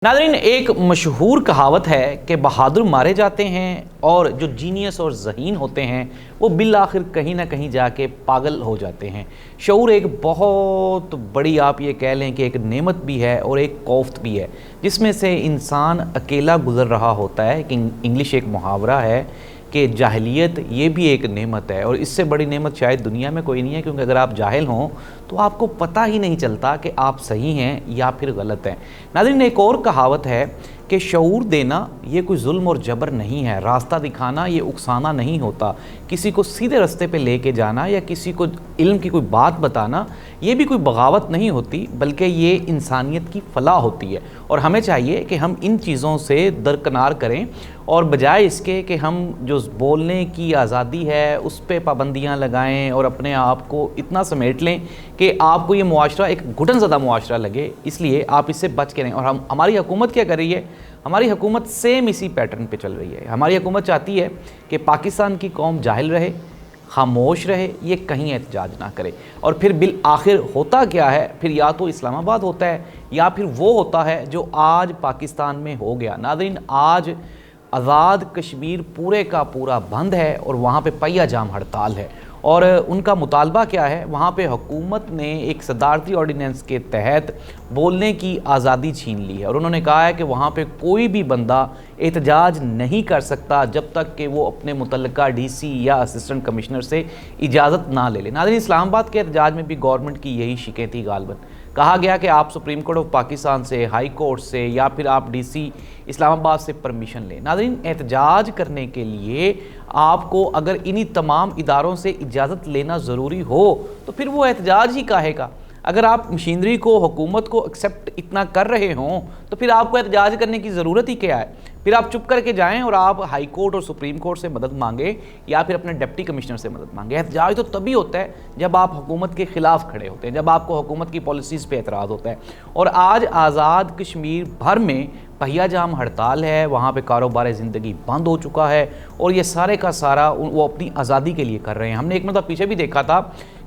नाज़रीन, एक मशहूर कहावत है कि बहादुर मारे जाते हैं और जो जीनियस और ज़हीन होते हैं वो बिल आखिर कहीं ना कहीं जाके पागल हो जाते हैं। शऊर एक बहुत बड़ी, आप ये कह लें कि एक नेमत भी है और एक खौफ भी है, जिसमें से इंसान अकेला गुज़र रहा होता है। कि इंग्लिश एक मुहावरा है कि जाहिलियत ये भी एक नेमत है और इससे बड़ी नेमत शायद दुनिया में कोई नहीं है, क्योंकि अगर आप जाहिल हों तो आपको पता ही नहीं चलता कि आप सही हैं या फिर गलत हैं। नाज़रीन, एक और कहावत है कि शऊर देना ये कोई जुल्म और जबर नहीं है, रास्ता दिखाना ये उकसाना नहीं होता, किसी को सीधे रास्ते पे लेके जाना या किसी को इल्म की कोई बात बताना ये भी कोई बगावत नहीं होती, बल्कि ये इंसानियत की फलाह होती है। और हमें चाहिए कि हम इन चीज़ों से दरकिनार करें और बजाय इसके कि हम जो बोलने की आज़ादी है उस पर पाबंदियाँ लगाएं और अपने आप को इतना समेट लें कि आपको ये मुआशरा एक घुटन ज़दा मुआशरा लगे, इसलिए आप इससे बच के रहें। और हमारी हुकूमत क्या कर रही है? हमारी हुकूमत सेम इसी पैटर्न पे चल रही है। हमारी हुकूमत चाहती है कि पाकिस्तान की कौम जाहिल रहे, खामोश रहे, ये कहीं एहतजाज ना करे। और फिर बिल आखिर होता क्या है? फिर या तो इस्लामाबाद होता है या फिर वो होता है जो आज पाकिस्तान में हो गया। नाज़रीन, आज आज़ाद कश्मीर पूरे का पूरा बंद है और वहाँ पे पहिया जाम हड़ताल है। और उनका मुतालबा क्या है? वहाँ पे हुकूमत ने एक सदारती ऑर्डिनेंस के तहत बोलने की आज़ादी छीन ली है और उन्होंने कहा है कि वहाँ पे कोई भी बंदा एहतजाज नहीं कर सकता जब तक कि वो अपने मुतल्लिका डीसी या असिस्टेंट कमिश्नर से इजाज़त ना ले ले। नाज़रीन, इस्लामाबाद के एहतजाज में भी गवर्नमेंट की यही शिकें थी। गालबन कहा गया कि आप सुप्रीम कोर्ट ऑफ पाकिस्तान से, हाई कोर्ट से या फिर आप डीसी इस्लामाबाद से परमिशन लें। नाज़रीन, एहतजाज करने के लिए आपको अगर इन्हीं तमाम इदारों से इजाज़त लेना ज़रूरी हो तो फिर वो एहतजाज ही काहे का? अगर आप मशीनरी को, हुकूमत को एक्सेप्ट इतना कर रहे हों तो फिर आपको एहतजाज करने की ज़रूरत ही क्या है? फिर आप चुप करके जाएं और आप हाई कोर्ट और सुप्रीम कोर्ट से मदद मांगे या फिर अपने डिप्टी कमिश्नर से मदद मांगे। एहतजाज तो तभी होता है जब आप हुकूमत के ख़िलाफ़ खड़े होते हैं, जब आपको हुकूमत की पॉलिसीज़ पे एतराज़ होता है। और आज आज़ाद कश्मीर भर में पहिया जाम हड़ताल है, वहाँ पे कारोबार ज़िंदगी बंद हो चुका है और ये सारे का सारा वो अपनी आज़ादी के लिए कर रहे हैं। हमने एक मतलब पीछे भी देखा था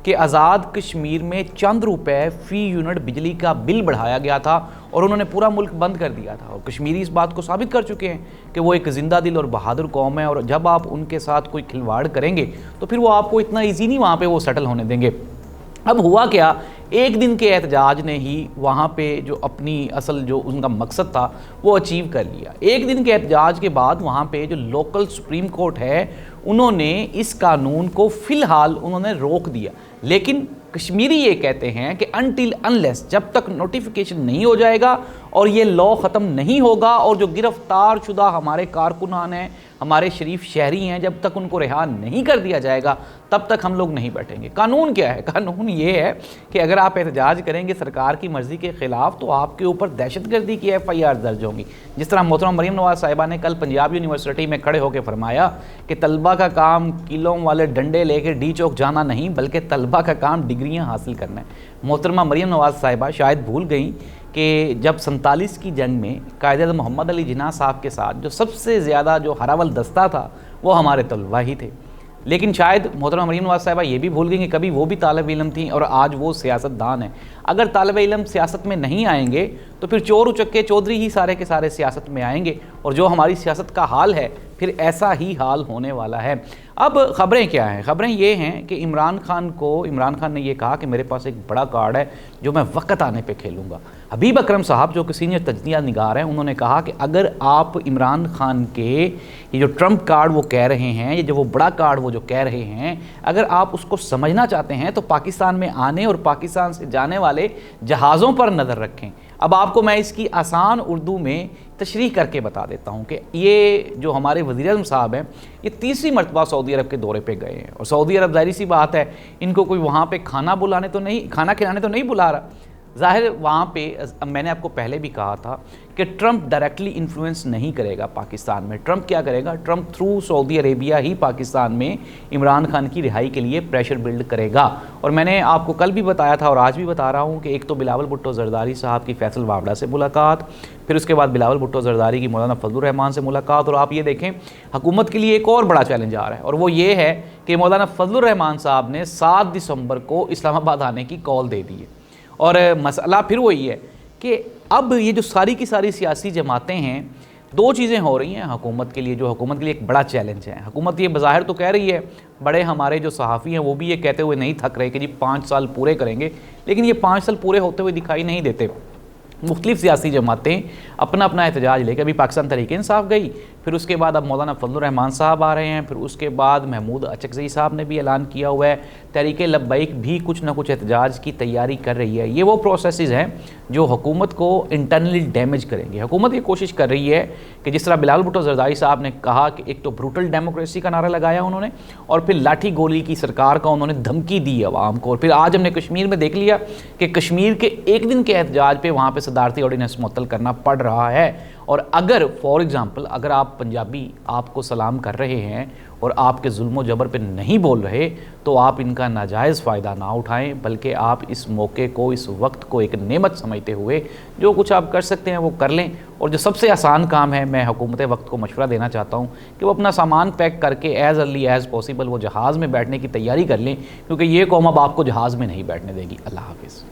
कि आज़ाद कश्मीर में चंद रुपए फ़ी यूनिट बिजली का बिल बढ़ाया गया था और उन्होंने पूरा मुल्क बंद कर दिया था। और कश्मीरी इस बात को साबित कर चुके हैं कि वो एक ज़िंदा दिल और बहादुर कौम है और जब आप उनके साथ कोई खिलवाड़ करेंगे तो फिर वो आपको इतना ईजी नहीं वहाँ पर वो सेटल होने देंगे। अब हुआ क्या, एक दिन के एहतजाज ने ही वहाँ पे जो अपनी असल जो उनका मकसद था वो अचीव कर लिया। एक दिन के एहतजाज के बाद वहाँ पे जो लोकल सुप्रीम कोर्ट है उन्होंने इस कानून को फ़िलहाल उन्होंने रोक दिया। लेकिन कश्मीरी ये कहते हैं कि अनटिल अनलेस, जब तक नोटिफिकेशन नहीं हो जाएगा और ये लॉ ख़त्म नहीं होगा और जो गिरफ्तार शुदा हमारे कारकुनान हैं, हमारे शरीफ शहरी हैं, जब तक उनको रिहा नहीं कर दिया जाएगा तब तक हम लोग नहीं बैठेंगे। कानून क्या है? कानून ये है कि अगर आप एहतजाज करेंगे सरकार की मर्ज़ी के ख़िलाफ़ तो आपके ऊपर दहशतगर्दी की FIR दर्ज होंगी। जिस तरह मोहतरम मरीम नवाज़ साहिबा ने कल पंजाब यूनिवर्सिटी में खड़े होकर फरमाया कि तलबा का काम किलों वाले डंडे लेकर डी चौक जाना नहीं, बल्कि तलबा का काम डिग्रियाँ हासिल करना है। मोहतरमा मरीम नवाज़ साहिबा शायद भूल गई कि जब 47 की जंग में कायद-ए-आज़म मोहम्मद अली जिन्ना साहब के साथ जो सबसे ज़्यादा जो हरावल दस्ता था वो हमारे तलबा ही थे। लेकिन शायद मोहतरमा मरीम नवाज़ साहिबा ये भी भूल गई कि कभी वो भी तालिब इल्म थी और आज वो सियासतदान है। अगर तालिब इल्म सियासत में नहीं आएंगे तो फिर चोर उचक्के चौधरी ही सारे के सारे सियासत में आएंगे और जो हमारी सियासत का हाल है फिर ऐसा ही हाल होने वाला है। अब ख़बरें क्या हैं? ख़बरें ये हैं कि इमरान खान ने ये कहा कि मेरे पास एक बड़ा कार्ड है जो मैं वक्त आने पे खेलूँगा। हबीब अकरम साहब जो कि सीनियर तज्ज़िया निगार हैं, उन्होंने कहा कि अगर आप इमरान खान के ये जो ट्रम्प कार्ड वो कह रहे हैं, ये जो वो बड़ा कार्ड वो जो कह रहे हैं, अगर आप उसको समझना चाहते हैं तो पाकिस्तान में आने और पाकिस्तान से जाने वाले जहाज़ों पर नज़र रखें। अब आपको मैं इसकी आसान उर्दू में तशरीह करके बता देता हूँ कि ये जो हमारे वज़ीर-ए-आज़म साहब हैं ये तीसरी मरतबा सऊदी अरब के दौरे पे गए हैं और सऊदी अरब ज़ाहिर सी बात है इनको कोई वहाँ पे खाना खिलाने तो नहीं बुला रहा। ज़ाहिर वहाँ पे मैंने आपको पहले भी कहा था कि ट्रंप डायरेक्टली इन्फ्लुएंस नहीं करेगा पाकिस्तान में। ट्रंप क्या करेगा? ट्रंप थ्रू सऊदी अरेबिया ही पाकिस्तान में इमरान खान की रिहाई के लिए प्रेशर बिल्ड करेगा। और मैंने आपको कल भी बताया था और आज भी बता रहा हूँ कि एक तो बिलावल भुट्टो ज़रदारी साहब की फैसल वावड़ा से मुलाकात, फिर उसके बाद बिलावल भुट्टो ज़रदारी की मौलाना फजलुर रहमान से मुलाकात। और आप ये देखें हुकूमत के लिए एक और बड़ा चैलेंज आ रहा है और वो ये है कि मौलाना फजलुर रहमान साहब ने 7 दिसंबर को इस्लामाबाद आने की कॉल दे दी है। और मसला फिर वही है کہ اب یہ جو ساری کی ساری سیاسی جماعتیں ہیں، دو چیزیں ہو رہی ہیں حکومت کے لیے، جو حکومت کے لیے ایک بڑا چیلنج ہے۔ حکومت یہ بظاہر تو کہہ رہی ہے، بڑے ہمارے جو صحافی ہیں وہ بھی یہ کہتے ہوئے نہیں تھک رہے کہ جی 5 سال پورے کریں گے، لیکن یہ 5 سال پورے ہوتے ہوئے دکھائی نہیں دیتے۔ مختلف سیاسی جماعتیں اپنا اپنا احتجاج لے کے، ابھی پاکستان تحریک انصاف گئی، پھر اس کے بعد اب مولانا فضل الرحمان صاحب آ رہے ہیں، پھر اس کے بعد محمود اچکزئی صاحب نے بھی اعلان کیا ہوا ہے، تحریک لبیک بھی کچھ نہ کچھ احتجاج کی تیاری کر رہی ہے۔ یہ وہ پروسیسز ہیں جو حکومت کو انٹرنلی ڈیمیج کریں گے۔ حکومت یہ کوشش کر رہی ہے کہ جس طرح بلال بھٹو زرداری صاحب نے کہا کہ ایک تو بروٹل ڈیموکریسی کا نعرہ لگایا انہوں نے، اور پھر لاٹھی گولی کی سرکار کا انہوں نے دھمکی دی عوام کو، اور پھر آج ہم نے کشمیر میں دیکھ لیا کہ کشمیر کے ایک دن کے احتجاج پہ وہاں پہ صدارتی آرڈیننس معطل کرنا پڑ رہا ہے۔ اور اگر فار ایگزامپل اگر آپ پنجابی آپ کو سلام کر رہے ہیں اور آپ کے ظلم و جبر پہ نہیں بول رہے، تو آپ ان کا ناجائز فائدہ نہ اٹھائیں، بلکہ آپ اس موقع کو، اس وقت کو ایک نعمت سمجھتے ہوئے جو کچھ آپ کر سکتے ہیں وہ کر لیں۔ اور جو سب سے آسان کام ہے، میں حکومت وقت کو مشورہ دینا چاہتا ہوں کہ وہ اپنا سامان پیک کر کے ایز ارلی ایز پاسبل وہ جہاز میں بیٹھنے کی تیاری کر لیں، کیونکہ یہ قوم اب آپ کو جہاز میں نہیں بیٹھنے دے گی۔ اللہ حافظ۔